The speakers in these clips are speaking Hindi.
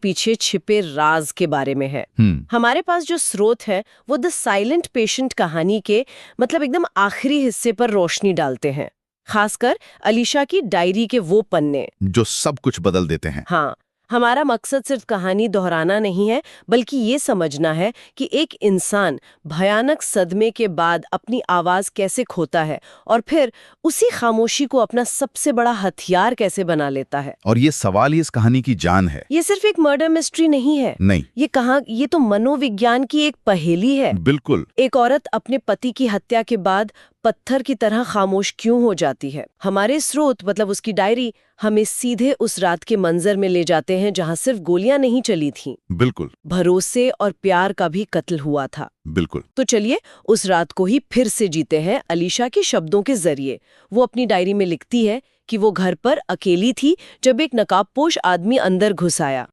पीछे छिपे राज के बारे में है। हमारे पास जो स्रोत है वो द साइलेंट पेशेंट कहानी के मतलब एकदम आखिरी हिस्से पर रोशनी डालते हैं, खासकर अलीशा की डायरी के वो पन्ने जो सब कुछ बदल देते हैं। हाँ, हमारा मकसद सिर्फ कहानी दोहराना नहीं है, बल्कि ये समझना है कि एक इंसान भयानक सदमे के बाद अपनी आवाज कैसे खोता है और फिर उसी खामोशी को अपना सबसे बड़ा हथियार कैसे बना लेता है। और ये सवाल ही इस कहानी की जान है। ये सिर्फ एक मर्डर मिस्ट्री नहीं है। नहीं, ये तो मनोविज्ञान की एक पहेली है। बिल्कुल। एक औरत अपने पति की हत्या के बाद पत्थर की तरह खामोश क्यों हो जाती है? हमारे स्रोत मतलब उसकी डायरी हमें सीधे उस रात के मंजर में ले जाते हैं जहां सिर्फ गोलियां नहीं चली थीं, बिल्कुल, भरोसे और प्यार का भी कत्ल हुआ था। बिल्कुल। तो चलिए उस रात को ही फिर से जीते हैं अलीशा के शब्दों के जरिए। वो अपनी डायरी में लिखती है कि वो घर पर अकेली थी जब एक नकाबपोश आदमी अंदर घुस आया।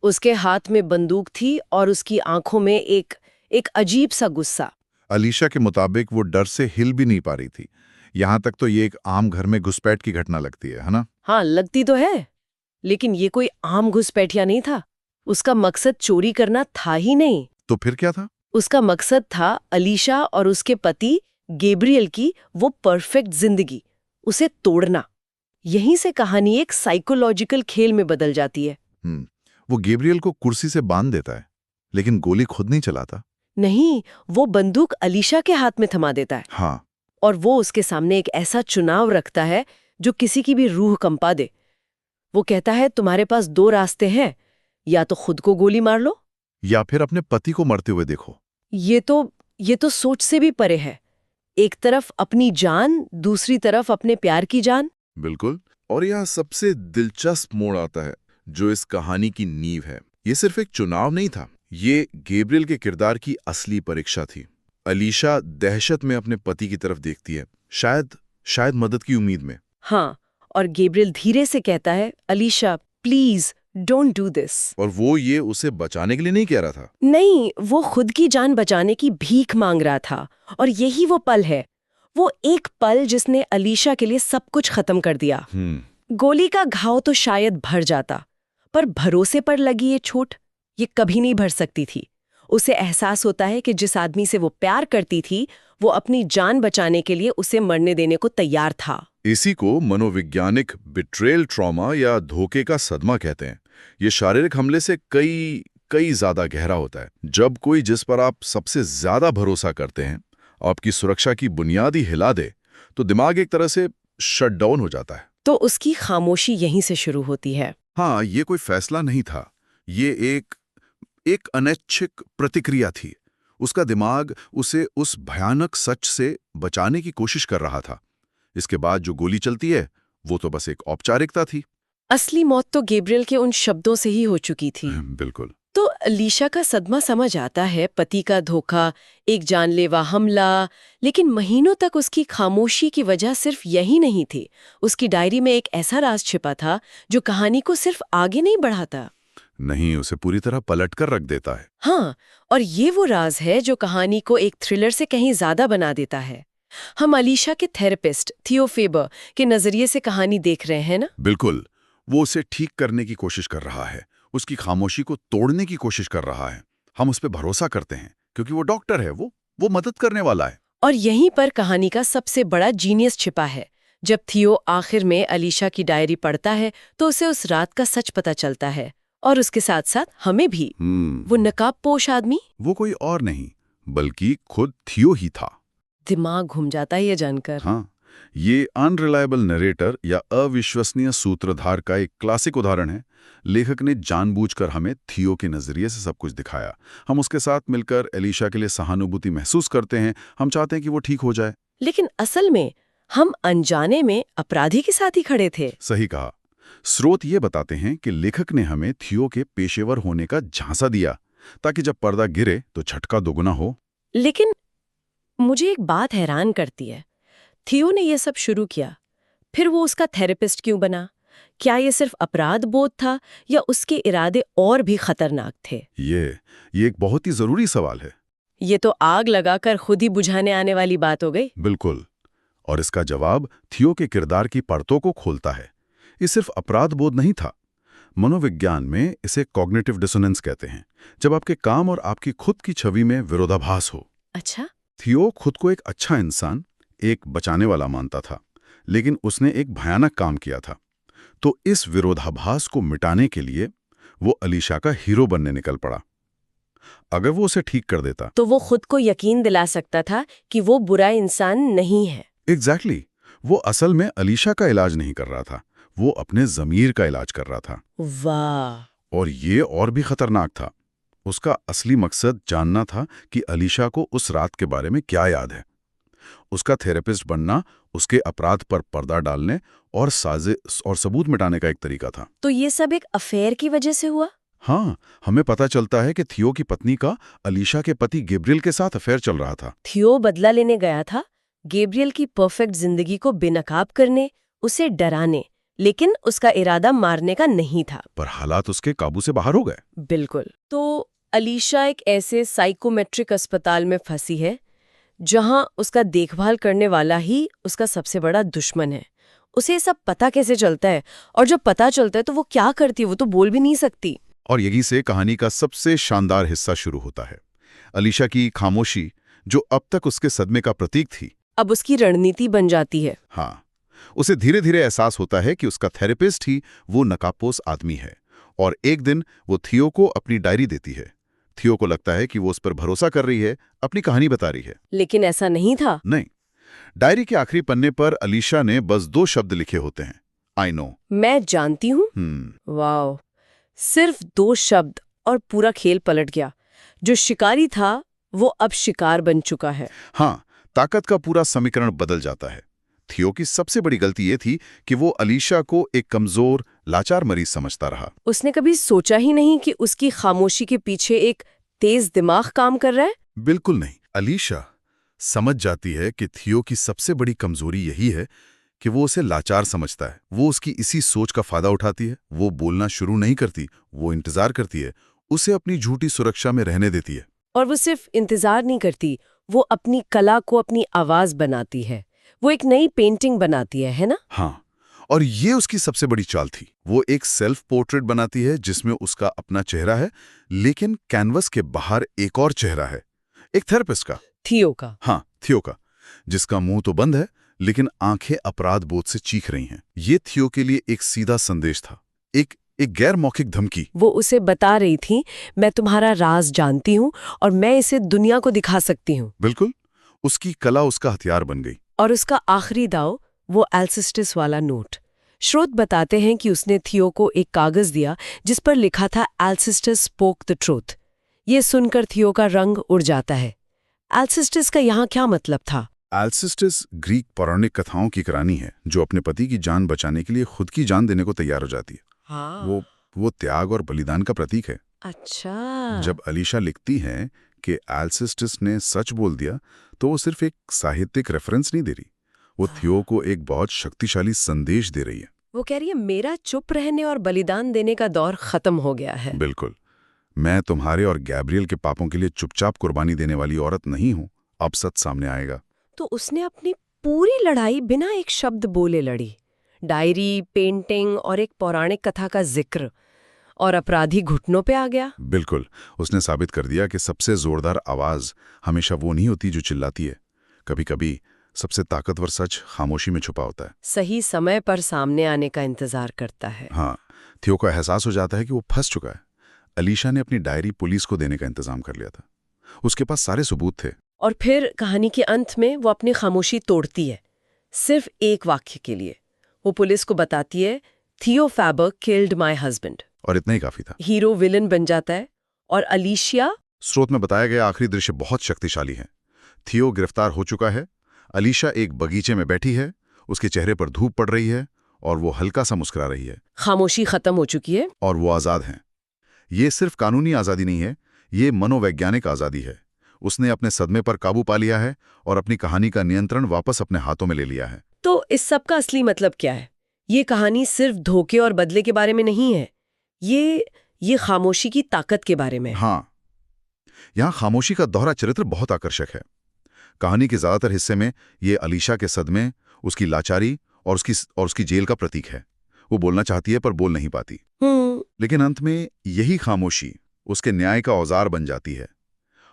उसके हाथ में बंदूक थी और उसकी आंखों में एक अजीब सा गुस्सा। अलीशा के मुताबिक वो डर से हिल भी नहीं पा रही थी। यहाँ तक तो ये एक आम घर में घुसपैठ की घटना लगती है ना? हाँ, लगती तो है, लेकिन ये कोई आम घुसपैठिया नहीं था। उसका मकसद चोरी करना था ही नहीं। तो फिर क्या था? उसका मकसद था अलीशा और उसके पति गैब्रियल की वो परफेक्ट जिंदगी, उसे तोड़ना। यहीं से कहानी एक साइकोलॉजिकल खेल में बदल जाती है। वो गैब्रियल को कुर्सी से बांध देता है, लेकिन गोली खुद नहीं चलाता। नहीं, वो बंदूक अलीशा के हाथ में थमा देता है। हाँ। और वो उसके सामने एक ऐसा चुनाव रखता है जो किसी की भी रूह कंपा दे। वो कहता है तुम्हारे पास दो रास्ते हैं, या तो खुद को गोली मार लो या फिर अपने पति को मरते हुए देखो। ये तो सोच से भी परे है। एक तरफ अपनी जान, दूसरी तरफ अपने प्यार की जान। बिल्कुल। और यहाँ सबसे दिलचस्प मोड़ आता है जो इस कहानी की नींव है। ये सिर्फ एक चुनाव नहीं था, ये गैब्रियल के किरदार की असली परीक्षा थी। अलीशा दहशत में अपने पति की तरफ देखती है, शायद मदद की उम्मीद में। हाँ, और गैब्रियल धीरे से कहता है Alisha please don't do this. और वो ये उसे बचाने के लिए नहीं कह रहा था। नहीं, वो खुद की जान बचाने की भीख मांग रहा था। और यही वो पल है, वो एक पल जिसने अलीशा के लिए सब कुछ खत्म कर दिया। गोली का घाव तो शायद भर जाता, पर भरोसे पर लगी ये चोट ये कभी नहीं भर सकती थी। उसे एहसास होता है कि जिस आदमी से वो प्यार करती थी वो अपनी जान बचाने के लिए उसे मरने देने को तैयार था। इसी को मनोवैज्ञानिक बिट्रेयल ट्रॉमा या धोखे का सदमा कहते हैं। ये शारीरिक हमले से कई ज्यादा गहरा होता है। जब कोई जिस पर आप सबसे ज्यादा भरोसा करते हैं आपकी सुरक्षा की बुनियाद ही हिला दे, तो दिमाग एक तरह से शट डाउन हो जाता है। तो उसकी खामोशी यहीं से शुरू होती है। हाँ, ये कोई फैसला नहीं था, ये एक अनैच्छिक प्रतिक्रिया थी। उसका दिमाग उसे उस भयानक सच से बचाने की कोशिश कर रहा था। इसके बाद जो गोली चलती है वो तो बस एक औपचारिकता थी। असली मौत तो गैब्रियल के उन शब्दों से ही हो चुकी थी। बिल्कुल। तो अलीशा का सदमा समझ आता है, पति का धोखा, एक जानलेवा हमला, लेकिन महीनों तक उसकी खामोशी की वजह सिर्फ यही नहीं थी। उसकी डायरी में एक ऐसा राज छिपा था जो कहानी को सिर्फ आगे नहीं बढ़ाता, नहीं, उसे पूरी तरह पलट कर रख देता है। हाँ, और ये वो राज है जो कहानी को एक थ्रिलर से कहीं ज्यादा बना देता है। हम अलीशा के थेरेपिस्ट थियो फेबर के नजरिए से कहानी देख रहे हैं ना? बिल्कुल। वो उसे ठीक करने की कोशिश कर रहा है, उसकी खामोशी को तोड़ने की कोशिश कर रहा है। हम उस पर भरोसा करते हैं क्योंकि वो डॉक्टर है, वो मदद करने वाला है। और यहीं पर कहानी का सबसे बड़ा जीनियस छिपा है। जब थियो आखिर में अलीशा की डायरी पढ़ता है तो उसे उस रात का सच पता चलता है, और उसके साथ साथ हमें भी। वो नकाबपोश आदमी वो कोई और नहीं बल्कि खुद थियो ही था। दिमाग घूम जाता है ये जानकर। हाँ, ये अनरिलायबल नरेटर या अविश्वसनीय सूत्रधार का एक क्लासिक उदाहरण है। लेखक ने जानबूझकर हमें थियो के नजरिए से सब कुछ दिखाया। हम उसके साथ मिलकर अलीशा के लिए सहानुभूति महसूस करते हैं, हम चाहते हैं कि वो ठीक हो जाए। लेकिन असल में हम अनजाने में अपराधी के साथ ही खड़े थे। सही कहा। स्रोत ये बताते हैं कि लेखक ने हमें थियो के पेशेवर होने का झांसा दिया ताकि जब पर्दा गिरे तो झटका दोगुना हो। लेकिन मुझे एक बात हैरान करती है, थियो ने यह सब शुरू किया, फिर वो उसका थेरेपिस्ट क्यों बना? क्या ये सिर्फ अपराध बोध था या उसके इरादे और भी खतरनाक थे? ये एक बहुत ही जरूरी सवाल है। ये तो आग लगाकर खुद ही बुझाने आने वाली बात हो गई। बिल्कुल। और इसका जवाब थियो के किरदार की परतों को खोलता है। ये सिर्फ अपराध बोध नहीं था, मनोविज्ञान में इसे कॉग्निटिव डिसोनेंस कहते हैं, जब आपके काम और आपकी खुद की छवि में विरोधाभास हो। अच्छा। थियो खुद को एक अच्छा इंसान, एक बचाने वाला मानता था, लेकिन उसने एक भयानक काम किया था। तो इस विरोधाभास को मिटाने के लिए वो अलीशा का हीरो बनने निकल पड़ा। अगर वो उसे ठीक कर देता तो वो खुद को यकीन दिला सकता था कि वो बुरा इंसान नहीं है। एग्जैक्टली वो असल में अलीशा का इलाज नहीं कर रहा था, वो अपने ज़मीर का इलाज कर रहा था। वाह। और ये और भी खतरनाक था। उसका असली मकसद जानना था कि अलीशा को उस रात के बारे में क्या याद है। उसका थेरेपिस्ट बनना उसके अपराध पर पर्दा डालने और साजिश और सबूत मिटाने का एक तरीका था। तो ये सब एक अफेयर की वजह से हुआ? हाँ, हमें पता चलता है कि थियो की पत्नी का अलीशा के पति गैब्रियल के साथ अफेयर चल रहा था। थियो बदला लेने गया था, गैब्रियल की परफेक्ट जिंदगी को बेनकाब करने, उसे डराने, लेकिन उसका इरादा मारने का नहीं था। पर हालात उसके काबू से बाहर हो गए। बिल्कुल। तो अलीशा एक ऐसे साइकोमेट्रिक अस्पताल में फंसी है जहां उसका देखभाल करने वाला ही उसका सबसे बड़ा दुश्मन है। उसे सब पता कैसे चलता है, और जब पता चलता है तो वो क्या करती है, वो तो बोल भी नहीं सकती। और यहीं से कहानी का सबसे शानदार हिस्सा शुरू होता है। अलीशा की खामोशी, जो अब तक उसके सदमे का प्रतीक थी, अब उसकी रणनीति बन जाती है। हाँ, उसे धीरे धीरे एहसास होता है कि उसका थेरेपिस्ट ही वो नकाबपोश आदमी है। और एक दिन वो थियो को अपनी डायरी देती है। थियो को लगता है कि वो उस पर भरोसा कर रही है, अपनी कहानी बता रही है। लेकिन ऐसा नहीं था। नहीं, डायरी के आखिरी पन्ने पर अलीशा ने बस 2 शब्द लिखे होते हैं, आई नो। मैं जानती हूँ। वाओ, सिर्फ 2 शब्द और पूरा खेल पलट गया। जो शिकारी था वो अब शिकार बन चुका है। हाँ, ताकत का पूरा समीकरण बदल जाता है। थियो की सबसे बड़ी गलती ये थी कि वो अलीशा को एक कमजोर, लाचार मरीज समझता रहा। उसने कभी सोचा ही नहीं कि उसकी खामोशी के पीछे एक तेज दिमाग काम कर रहा है। बिल्कुल नहीं। अलीशा समझ जाती है कि थियो की सबसे बड़ी कमजोरी यही है कि वो उसे लाचार समझता है। वो उसकी इसी सोच का फायदा उठाती है। वो बोलना शुरू नहीं करती, वो इंतजार करती है, उसे अपनी झूठी सुरक्षा में रहने देती है। और वो सिर्फ इंतजार नहीं करती, वो अपनी कला को अपनी आवाज बनाती है। वो एक नई पेंटिंग बनाती है ना? हाँ, और ये उसकी सबसे बड़ी चाल थी। वो एक सेल्फ पोर्ट्रेट बनाती है जिसमें उसका अपना चेहरा है, लेकिन कैनवस के बाहर एक और चेहरा है, एक थेरेपिस्ट का, थियो का। हाँ, थियो का, जिसका मुंह तो बंद है लेकिन आंखें अपराध बोध से चीख रही हैं। ये थियो के लिए एक सीधा संदेश था, एक गैर मौखिक धमकी। वो उसे बता रही थी, मैं तुम्हारा राज जानती हूँ और मैं इसे दुनिया को दिखा सकती हूँ। बिल्कुल, उसकी कला उसका हथियार बन गई। और उसका आखिरी दाव, वो एल्सिस्टिस वाला नोट। स्रोत बताते हैं कि उसने थियो को एक कागज दिया जिस पर लिखा था एल्सिस्टिस स्पोक द ट्रूथ। ये सुनकर थियो का रंग उड़ जाता है। एल्सिस्टिस का यहाँ क्या मतलब था? एल्सिस्टिस ग्रीक पौराणिक कथाओं की रानी है जो अपने पति की जान बचाने के लिए खुद की जान देने को तैयार हो जाती है। हाँ। वो त्याग और बलिदान का प्रतीक है। अच्छा। जब अलीशा लिखती है कि एल्सिस्टिस ने सच बोल दिया, तो वो सिर्फ एक साहित्यिक रेफरेंस नहीं दे रही, वो थियो को एक बहुत शक्तिशाली संदेश दे रही है। वो कह रही है, मेरा चुप रहने और बलिदान देने का दौर खत्म हो गया है। बिल्कुल, मैं तुम्हारे और गैब्रियल के पापों के लिए चुपचाप कुर्बानी देने वाली औरत नहीं हूं, अब सच सामने आएगा। तो उसने अपनी पूरी लड़ाई बिना एक शब्द बोले लड़ी। डायरी, पेंटिंग और एक पौराणिक कथा का जिक्र, और अपराधी घुटनों पे आ गया। बिल्कुल, उसने साबित कर दिया कि सबसे जोरदार आवाज हमेशा वो नहीं होती जो चिल्लाती है। कभी कभी सबसे ताकतवर सच खामोशी में छुपा होता है, सही समय पर सामने आने का इंतजार करता है। हाँ, थियो को एहसास हो जाता है कि वो फंस चुका है। अलीशा ने अपनी डायरी पुलिस को देने का इंतजाम कर लिया था, उसके पास सारे सबूत थे। और फिर कहानी के अंत में वो अपनी खामोशी तोड़ती है, सिर्फ एक वाक्य के लिए। वो पुलिस को बताती है, थियो फैबर किल्ड माय हस्बैंड। और इतना ही काफी था। हीरो विलन बन जाता है। और अलीशिया। स्रोत में बताया गया आखिरी दृश्य बहुत शक्तिशाली है। थियो गिरफ्तार हो चुका है, अलीशा एक बगीचे में बैठी है, उसके चेहरे पर धूप पड़ रही है और वो हल्का सा मुस्कुरा रही है। खामोशी खत्म हो चुकी है और वो आजाद हैं। ये सिर्फ कानूनी आजादी नहीं है, ये मनोवैज्ञानिक आजादी है। उसने अपने सदमे पर काबू पा लिया है और अपनी कहानी का नियंत्रण वापस अपने हाथों में ले लिया है। तो इस सब का असली मतलब क्या है? ये कहानी सिर्फ धोखे और बदले के बारे में नहीं है, ये खामोशी की ताकत के बारे में। हाँ, यहाँ खामोशी का दोहरा चरित्र बहुत आकर्षक है। कहानी के ज्यादातर हिस्से में ये अलीशा के सदमे, उसकी लाचारी और उसकी जेल का प्रतीक है। वो बोलना चाहती है पर बोल नहीं पाती। लेकिन अंत में यही खामोशी उसके न्याय का औजार बन जाती है।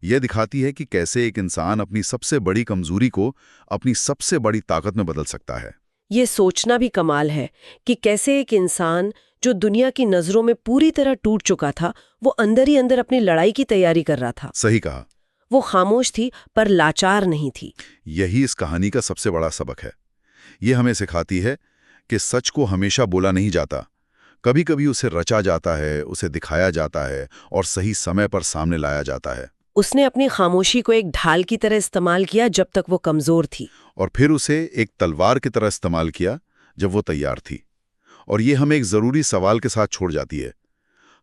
यह दिखाती है कि कैसे एक इंसान अपनी सबसे बड़ी कमजोरी को अपनी सबसे बड़ी ताकत में बदल सकता है। ये सोचना भी कमाल है कि कैसे एक इंसान जो दुनिया की नजरों में पूरी तरह टूट चुका था, वो अंदर ही अंदर अपनी लड़ाई की तैयारी कर रहा था। सही कहा। वो खामोश थी पर लाचार नहीं थी। यही इस कहानी का सबसे बड़ा सबक है। ये हमें सिखाती है कि सच को हमेशा बोला नहीं जाता, कभी कभी उसे रचा जाता है, उसे दिखाया जाता है और सही समय पर सामने लाया जाता है। उसने अपनी खामोशी को एक ढाल की तरह इस्तेमाल किया जब तक वो कमजोर थी, और फिर उसे एक तलवार की तरह इस्तेमाल किया जब वो तैयार थी। और ये हमें एक जरूरी सवाल के साथ छोड़ जाती है,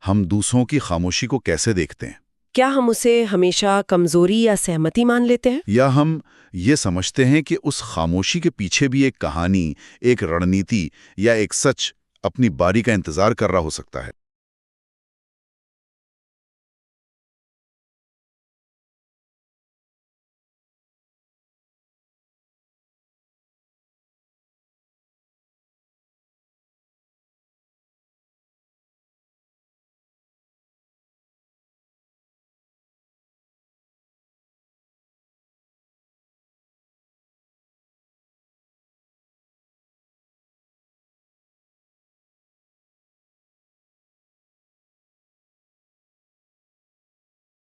हम दूसरों की खामोशी को कैसे देखते हैं? क्या हम उसे हमेशा कमजोरी या सहमति मान लेते हैं, या हम ये समझते हैं कि उस खामोशी के पीछे भी एक कहानी, एक रणनीति या एक सच अपनी बारी का इंतजार कर रहा हो सकता है?